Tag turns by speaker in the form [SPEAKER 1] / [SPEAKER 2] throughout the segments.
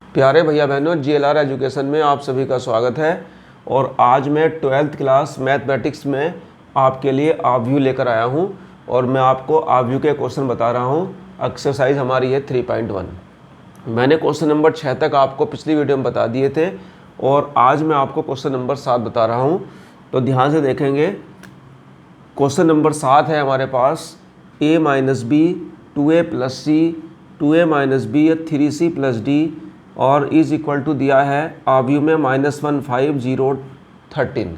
[SPEAKER 1] प्यारे भैया बहनों, जीएलआर एजुकेशन में आप सभी का स्वागत है। और आज मैं 12th क्लास मैथमेटिक्स में आपके लिए आव्यू लेकर आया हूं और मैं आपको आव्यू के क्वेश्चन बता रहा हूं। एक्सरसाइज हमारी है 3.1। मैंने क्वेश्चन नंबर 6 तक आपको पिछली वीडियो में बता दिए थे और आज मैं आपको क्वेश्चन नंबर 7 बता रहा हूँ। तो ध्यान से देखेंगे। क्वेश्चन नंबर 7 है हमारे पास a minus b 2a plus c 2a minus b 3c plus d और इज इक्वल टू दिया है आव्यू में -15013।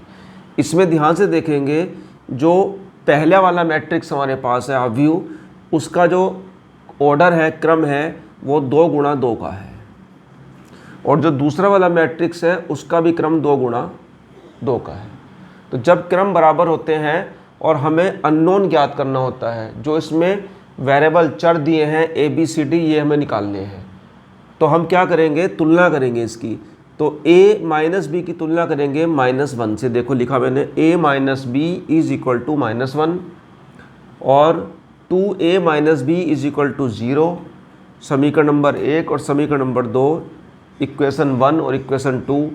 [SPEAKER 1] इसमें ध्यान से देखेंगे, जो पहला वाला मैट्रिक्स हमारे पास है आव्यू, उसका जो ऑर्डर है, क्रम है, वो 2 गुणा 2 का है। और जो दूसरा वाला मैट्रिक्स है उसका भी क्रम 2 गुणा 2 का है। तो जब क्रम बराबर होते हैं और हमें अननोन ज्ञात करना होता है, जो इसमें वेरिएबल चर दिए हैं a b c d, ये हमें निकालने हैं, तो हम क्या करेंगे, तुलना करेंगे इसकी। तो a माइनस बी की तुलना करेंगे -1 से। देखो लिखा मैंने a minus B is equal to -1 और 2a minus B is equal to 0। समीकरण नंबर 1 और समीकरण नंबर 2, इक्वेशन 1 और इक्वेशन 2।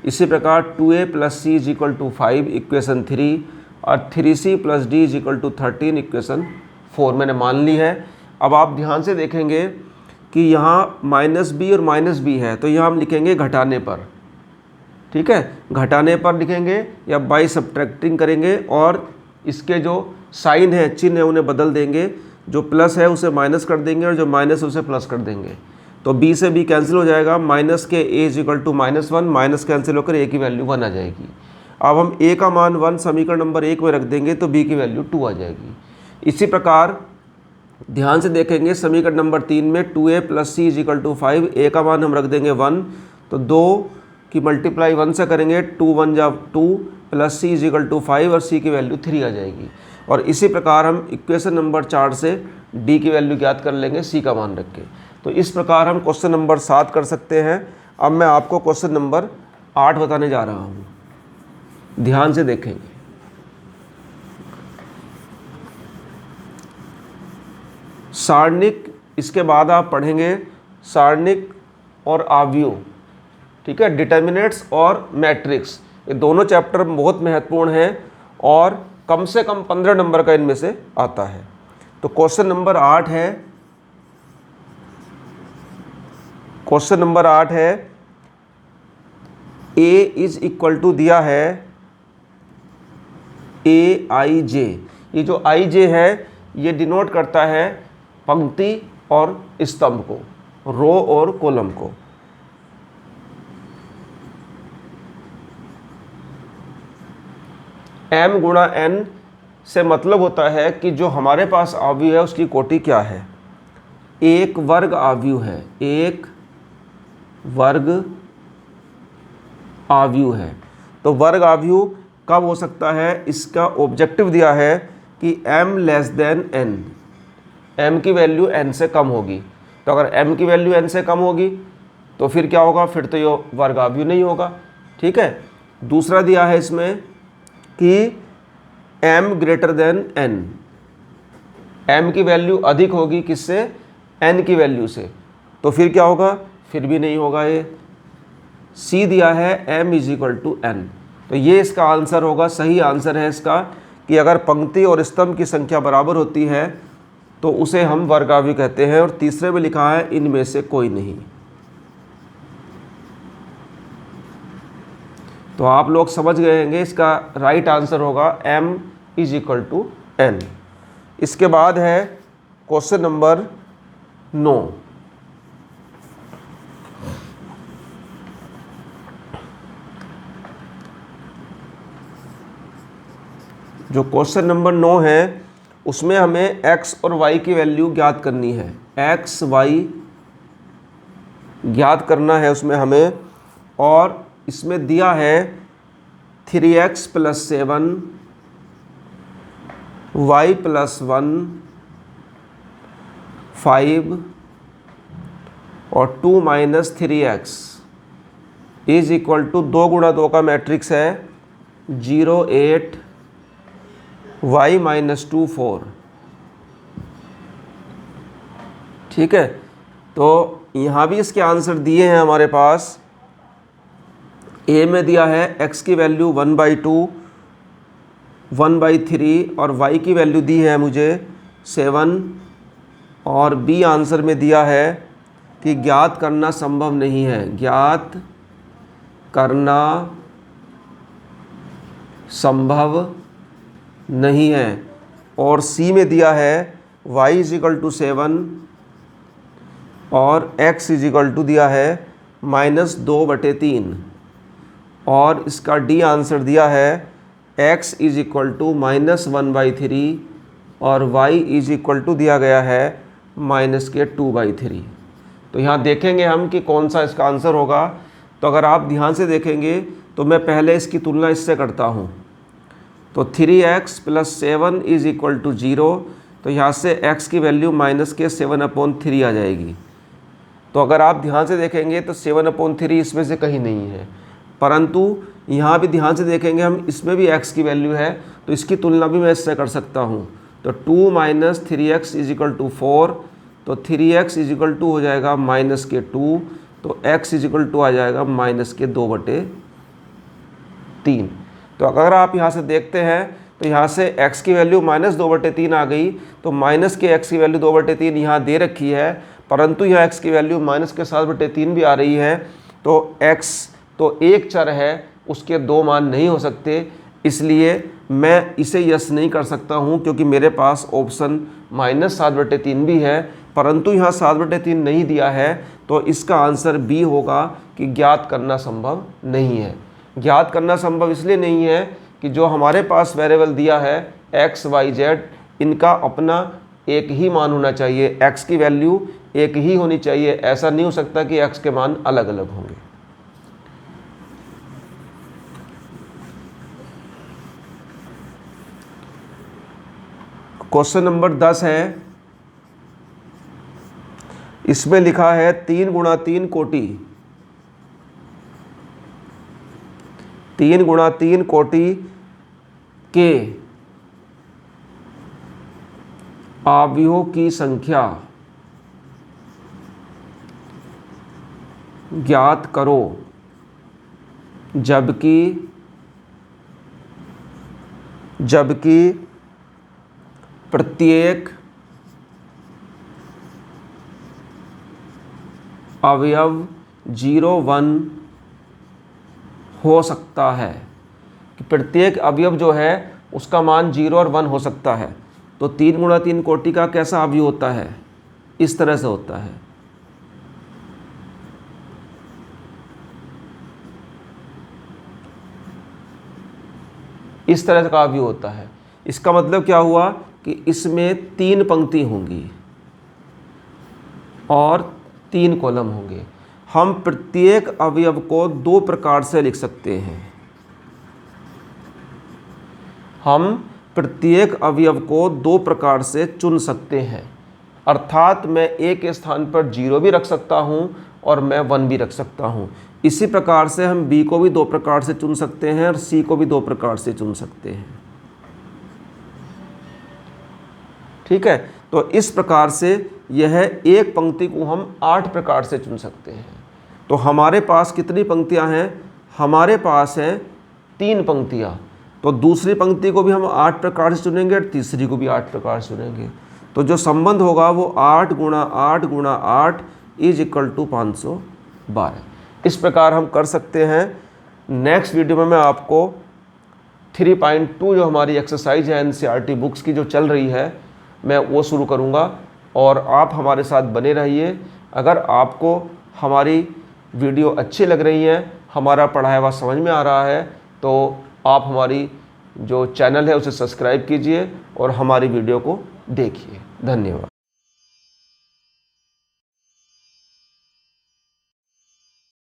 [SPEAKER 1] इसी प्रकार 2a plus C is equal to 5, equation 3, और 3c plus D is equal to 13, equation 4 मैंने मान ली है। अब आप ध्यान से देखेंगे कि यहाँ माइनस बी और माइनस बी है, तो यहाँ हम लिखेंगे घटाने पर। ठीक है, घटाने पर लिखेंगे या बाई सब्ट्रैक्टिंग करेंगे और इसके जो साइन है, चिन्ह है, उन्हें बदल देंगे। जो प्लस है उसे माइनस कर देंगे और जो माइनस है उसे प्लस कर देंगे। तो b से b कैंसिल हो जाएगा, माइनस के a is equal to -1, minus cancel होकर a की वैल्यू 1 आ जाएगी। अब हम a का मान 1 समीकरण नंबर 1 में रख देंगे तो b की वैल्यू 2 आ जाएगी। इसी प्रकार ध्यान से देखेंगे, समीकरण नंबर 3 में 2a plus C is equal to 5, a का मान हम रख देंगे 1, तो 2 की मल्टीप्लाई 1 से करेंगे, 2 1 जा 2 plus C is equal to 5 और c की वैल्यू 3 आ जाएगी। और इसी प्रकार हम इक्वेशन नंबर 4 से d की वैल्यू ज्ञात कर लेंगे c का मान रख के। तो इस प्रकार हम क्वेश्चन नंबर 7 कर सकते हैं। अब मैं आपको क्वेश्चन नंबर 8 बताने जा रहा हूँ। ध्यान से देखेंगे। सारणिक, इसके बाद आप पढ़ेंगे सारणिक और आव्यूह। ठीक है, डिटर्मिनेंट्स और मैट्रिक्स, ये दोनों चैप्टर बहुत महत्वपूर्ण हैं और कम से कम 15 नंबर का इनमें से आता है। तो क्वेश्चन नंबर 8 है, क्वेश्चन नंबर 8 है a इज इक्वल टू दिया है a i j। ये जो i j है ये डिनोट करता है पंक्ति और स्तंभ को, रो और कॉलम को। m गुणा n से मतलब होता है कि जो हमारे पास आव्यूह है उसकी कोटि क्या है। एक वर्ग आव्यूह है, एक वर्ग आव्यूह है। तो वर्ग आव्यूह कब हो सकता है, इसका ऑब्जेक्टिव दिया है कि m less than n, m की वैल्यू n से कम होगी। तो अगर m की वैल्यू n से कम होगी तो फिर क्या होगा, फिर तो ये वर्ग आव्यूह नहीं होगा। ठीक है, दूसरा दिया है इसमें कि m greater than n, m की वैल्यू अधिक होगी किससे, n की वैल्यू से, तो फिर क्या होगा, फिर भी नहीं होगा। ये c दिया है m is equal to n। तो ये इसका आंसर होगा, सही आंसर है इसका कि अगर पंक्ति और स्तंभ की संख्या बराबर होती है तो उसे हम वर्गाव्यूह कहते हैं। और तीसरे में लिखा है इनमें से कोई नहीं। तो आप लोग समझ गए होंगे, इसका राइट आंसर होगा m is equal to n। इसके बाद है क्वेश्चन नंबर 9। जो क्वेश्चन नंबर 9 है उसमें हमें x और y की वैल्यू ज्ञात करनी है। x y ज्ञात करना है उसमें हमें, और इसमें दिया है 3x प्लस 7 y प्लस 1 5 और 2 minus 3x is equal to 2 गुणा 2 का मैट्रिक्स है 0 8 y माइनस 2 4। ठीक है, तो यहाँ भी इसके आंसर दिए हैं हमारे पास। ए में दिया है x की वैल्यू 1/2, 1/3 और y की वैल्यू दी है मुझे 7, और बी आंसर में दिया है कि ज्ञात करना संभव नहीं है, ज्ञात करना संभव नहीं है। और सी में दिया है y = 7 और x = दिया है -2/3, और इसका डी आंसर दिया है x = -1/3 और y = दिया गया है -2/3। तो यहाँ देखेंगे हम कि कौन सा इसका आंसर होगा। तो अगर आप ध्यान से देखेंगे तो मैं पहले इसकी तुलना इससे करता हूँ। तो 3x + 7 = 0, तो यहाँ से x की वैल्यू -7/3 आ जाएगी। तो अगर आप ध्यान से देखेंगे तो 7/3 इसमें से कहीं नहीं है, परंतु यहाँ भी ध्यान से देखेंगे हम, इसमें भी x की वैल्यू है, तो इसकी तुलना भी मैं इससे कर सकता हूँ। तो 2 - 3x = 4, तो 3x = हो जाएगा -2, तो x = आ जाएगा -2/3। तो अगर आप यहाँ से देखते हैं तो यहाँ से x की वैल्यू -2/3 आ गई, तो -x की वैल्यू 2/3 यहाँ दे रखी है, परंतु यहाँ x की वैल्यू -7/3 भी आ रही है। तो x तो एक चर है, उसके दो मान नहीं हो सकते, इसलिए मैं इसे यस नहीं कर सकता हूँ, क्योंकि मेरे पास ऑप्शन -7/3 भी है, परंतु यहाँ 7/3 नहीं दिया है। तो इसका आंसर बी होगा कि ज्ञात करना संभव नहीं है। ज्ञात करना संभव इसलिए नहीं है कि जो हमारे पास वेरिएबल दिया है x, y, z, इनका अपना एक ही मान होना चाहिए, x की वैल्यू एक ही होनी चाहिए। ऐसा नहीं हो सकता कि x के मान अलग अलग होंगे। क्वेश्चन नंबर 10 है, इसमें लिखा है 3 × 3 कोटि, 3 × 3 कोटि के अवयवों की संख्या ज्ञात करो, जबकि प्रत्येक अवयव 0, 1 हो सकता है, कि प्रत्येक अवयव जो है उसका मान 0 और 1 हो सकता है। तो 3 × 3 कोटि का कैसा अवयव होता है? इस तरह से होता है। इस तरह का अवयव होता है। इसका मतलब क्या हुआ कि इसमें 3 पंक्ति होंगी और 3 कॉलम होंगे। हम प्रत्येक अवयव को 2 प्रकार से लिख सकते हैं। हम प्रत्येक अवयव को 2 प्रकार से चुन सकते हैं, अर्थात मैं ए के स्थान पर 0 भी रख सकता हूं और मैं 1 भी रख सकता हूं। इसी प्रकार से हम बी को भी 2 प्रकार से चुन सकते हैं और सी को भी 2 प्रकार से चुन सकते हैं। ठीक है, तो इस प्रकार से यह एक पंक्ति को हम 8 प्रकार से चुन सकते हैं। तो हमारे पास कितनी पंक्तियां हैं? हमारे पास हैं 3 पंक्तियां। तो दूसरी पंक्ति को भी हम 8 प्रकार से चुनेंगे और तीसरी को भी 8 प्रकार से चुनेंगे। तो जो संबंध होगा वो 8 × 8 × 8 = 512। इस प्रकार हम कर सकते हैं। नेक्स्ट वीडियो में मैं आपको 3.2 जो हमारी एक्सरसाइज है NCERT बुक्स की जो चल रही है, मैं वो शुरू करूँगा, और आप हमारे साथ बने रहिए। अगर आपको हमारी वीडियो अच्छी लग रही है, हमारा पढ़ाया हुआ समझ में आ रहा है, तो आप हमारी जो चैनल है उसे सब्सक्राइब कीजिए और हमारी वीडियो को देखिए। धन्यवाद।